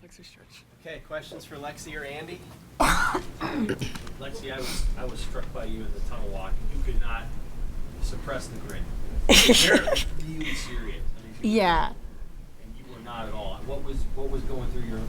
Extra stretch. Okay, questions for Lexi or Andi? Lexi, I was struck by you in the tunnel walk. You could not suppress the grin. You're really serious. I mean, Yeah. And you were not at all. What was going through your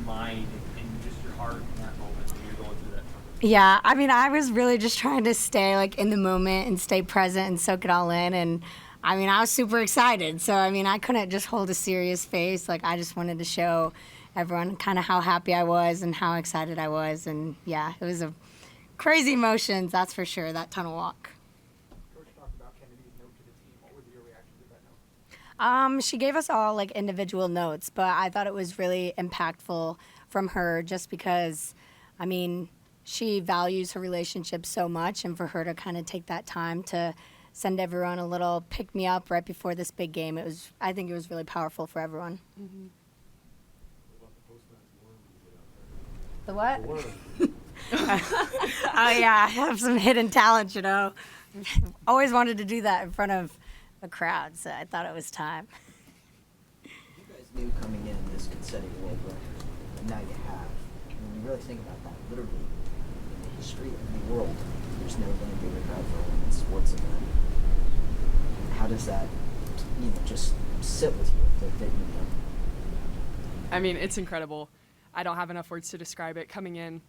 mind and just your heart in that moment when you were going through that tunnel? Yeah, I mean, I was really just trying to stay like in the moment and stay present and soak it all in. And I mean, I was super excited. So, I mean, I couldn't just hold a serious face. Like, I just wanted to show everyone kind of how happy I was and how excited I was. And yeah, it was a crazy emotions, that's for sure, that tunnel walk. Coach talked about Kennedy's note to the team. What was your reaction to that note? She gave us all like individual notes, but I thought it was really impactful from her just because, I mean, she values her relationship so much, and for her to kind of take that time to send everyone a little pick me up right before this big game, I think it was really powerful for everyone. Mm-hmm. The what? Oh yeah, I have some hidden talent, you know. Always wanted to do that in front of a crowd, so I thought it was time. You guys knew coming in this could set a world record, and now you have. And when you really think about that, literally, in the history of the world, there's never been a bigger crowd for a women's sports event. How does that, just sit with you that you know? I mean, it's incredible. I don't have enough words to describe it. Coming in,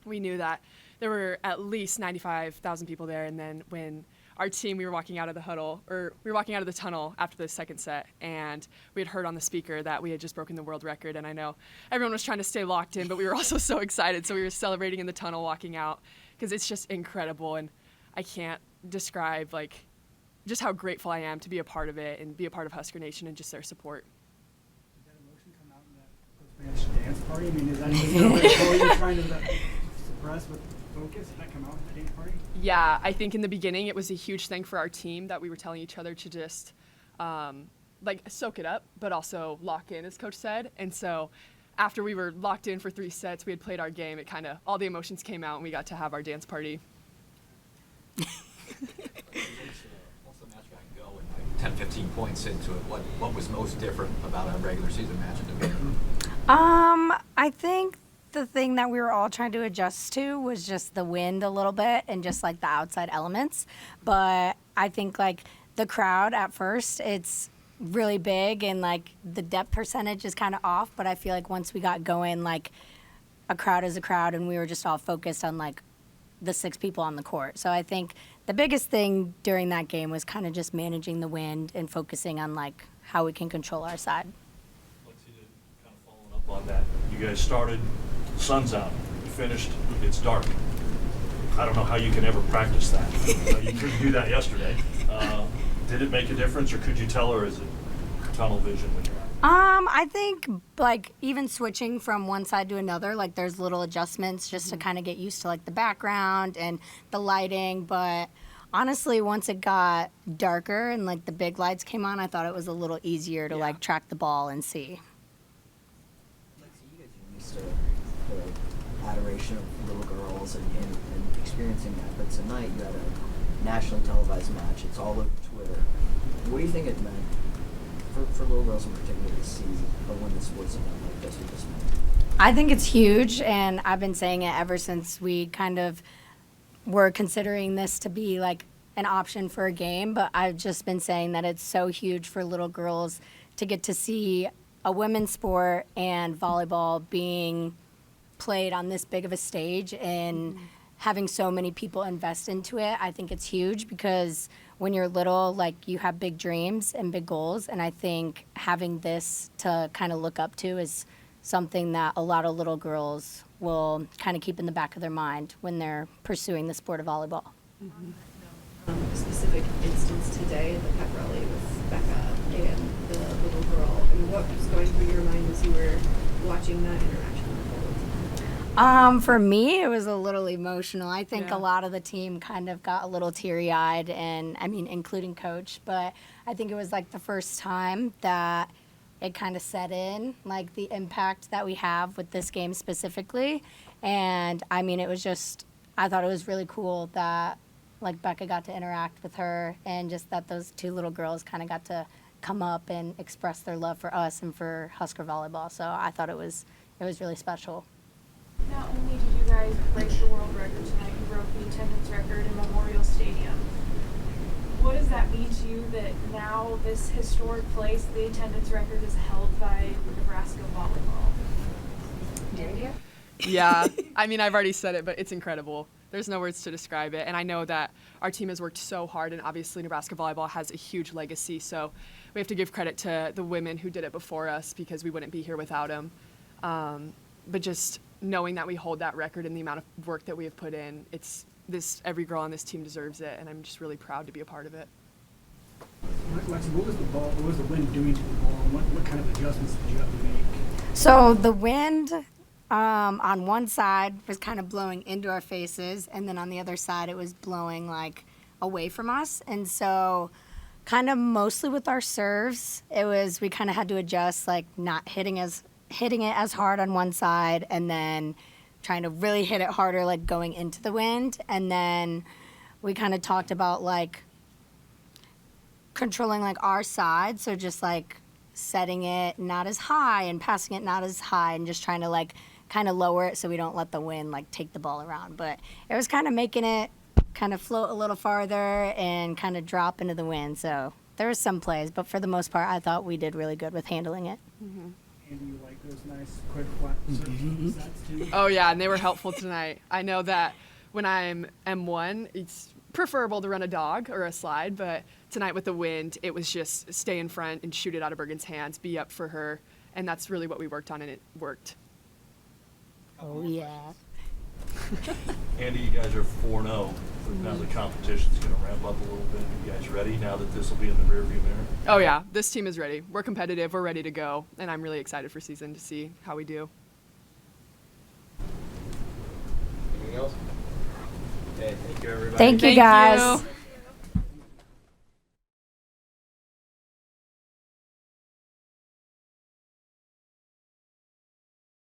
we knew that there were at least 95,000 people there, and then when our team, we were walking out of the huddle, or we were walking out of the tunnel after the second set, and we had heard on the speaker that we had just broken the world record, and I know everyone was trying to stay locked in, but we were also so excited, so we were celebrating in the tunnel walking out, because it's just incredible, and I can't describe, just how grateful I am to be a part of it and be a part of Husker Nation and just their support. Did that emotion come out in that post-match dance party? I mean, is that just what you're trying to suppress with focus? Did that come out in the dance party? Yeah, I think in the beginning it was a huge thing for our team that we were telling each other to just soak it up, but also lock in, as Coach said. And so after we were locked in for 3 sets, we had played our game, all the emotions came out and we got to have our dance party. Once the match got going, 10, 15 points into it, what was most different about a regular season match at the beginning? I think the thing that we were all trying to adjust to was just the wind a little bit and just like the outside elements. But I think like the crowd at first, it's really big and like the depth percentage is kind of off. But I feel like once we got going, like a crowd is a crowd, and we were just all focused on like the 6 people on the court. So I think the biggest thing during that game was kind of just managing the wind and focusing on like how we can control our side. Lexi, kind of following up on that, you guys started, sun's out, you finished, it's dark. I don't know how you can ever practice that. You couldn't do that yesterday. Did it make a difference, or could you tell, or is it tunnel vision when you're out? I think like even switching from one side to another, like there's little adjustments just to kind of get used to like the background and the lighting. But honestly, once it got darker and like the big lights came on, I thought it was a little easier to like track the ball and see. Lexi, you guys are used to the adoration of little girls and experiencing that, but tonight you had a nationally televised match. It's all over Twitter. What do you think it meant for little girls in particular to see a women's sports event like this with this meant? I think it's huge, and I've been saying it ever since we kind of were considering this to be like an option for a game, but I've just been saying that it's so huge for little girls to get to see a women's sport and volleyball being played on this big of a stage and having so many people invest into it. I think it's huge because when you're little, like you have big dreams and big goals, and I think having this to kind of look up to is something that a lot of little girls will kind of keep in the back of their mind when they're pursuing the sport of volleyball. A specific instance today, the pep rally with Becca and the little girl. I mean, what was going through your mind as you were watching that interaction unfold? For me, it was a little emotional. I think a lot of the team kind of got a little teary-eyed, and I mean, including Coach, but I think it was like the first time that it kind of set in, like the impact that we have with this game specifically. And I mean, it was just, I thought it was really cool that like Becca got to interact with her, and just that those 2 little girls kind of got to come up and express their love for us and for Husker volleyball. So I thought it was it was really special. Not only did you guys break the world record tonight, you broke the attendance record in Memorial Stadium. What does that mean to you that now this historic place, the attendance record, is held by Nebraska volleyball? Yeah, I mean, I've already said it, but it's incredible. There's no words to describe it. And I know that our team has worked so hard, and obviously Nebraska volleyball has a huge legacy. So we have to give credit to the women who did it before us, because we wouldn't be here without them. But just knowing that we hold that record and the amount of work that we have put in, every girl on this team deserves it, and I'm just really proud to be a part of it. Lexi, what was the wind doing to the ball, and what kind of adjustments did you have to make? So the wind on one side was kind of blowing into our faces, and then on the other side it was blowing like away from us. And so kind of mostly with our serves, we kind of had to adjust, like not hitting it as hard on one side, and then trying to really hit it harder, like going into the wind. And then we kind of talked about like controlling like our side, so just like setting it not as high and passing it not as high, and just trying to like kind of lower it so we don't let the wind like take the ball around. But it was kind of making it kind of float a little farther and kind of drop into the wind. So there was some plays, but for the most part, I thought we did really good with handling it. And you like those nice, quick, flat sets too? Oh, yeah, and they were helpful tonight. I know that when I'm M1, it's preferable to run a dog or a slide, but tonight with the wind, it was just stay in front and shoot it out of Bergen's hands, be up for her, and that's really what we worked on, and it worked. Oh, yeah. Andy, you guys are 4-0. Now the competition's going to ramp up a little bit. Are you guys ready now that this will be in the rearview mirror? Oh, yeah, this team is ready. We're competitive, we're ready to go, and I'm really excited for season to see how we do. Anything else? Okay, thank you, everybody. Thank you, Thank guys. you.